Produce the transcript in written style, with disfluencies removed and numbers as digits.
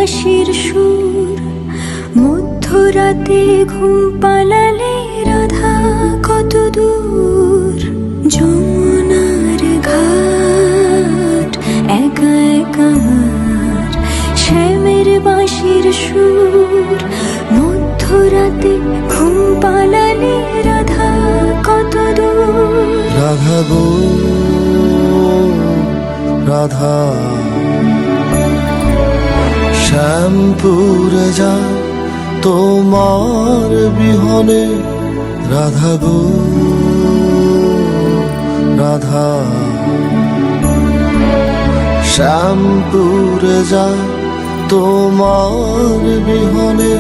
বাঁশির সুর, মধ্যরাতে ঘুম পালালে রাধা কত দূর। যমুনার ঘাট একা একা মাঠ, শ্যামের বাঁশির সুর, মধ্যরাতে ঘুম পালালে রাধা কত দূর। রাধা গো রাধা, শ্যামপুরে যায় তোমার বিহনে। রাধা গো রাধা, শ্যামপুরে যায় তোমার বিহনে।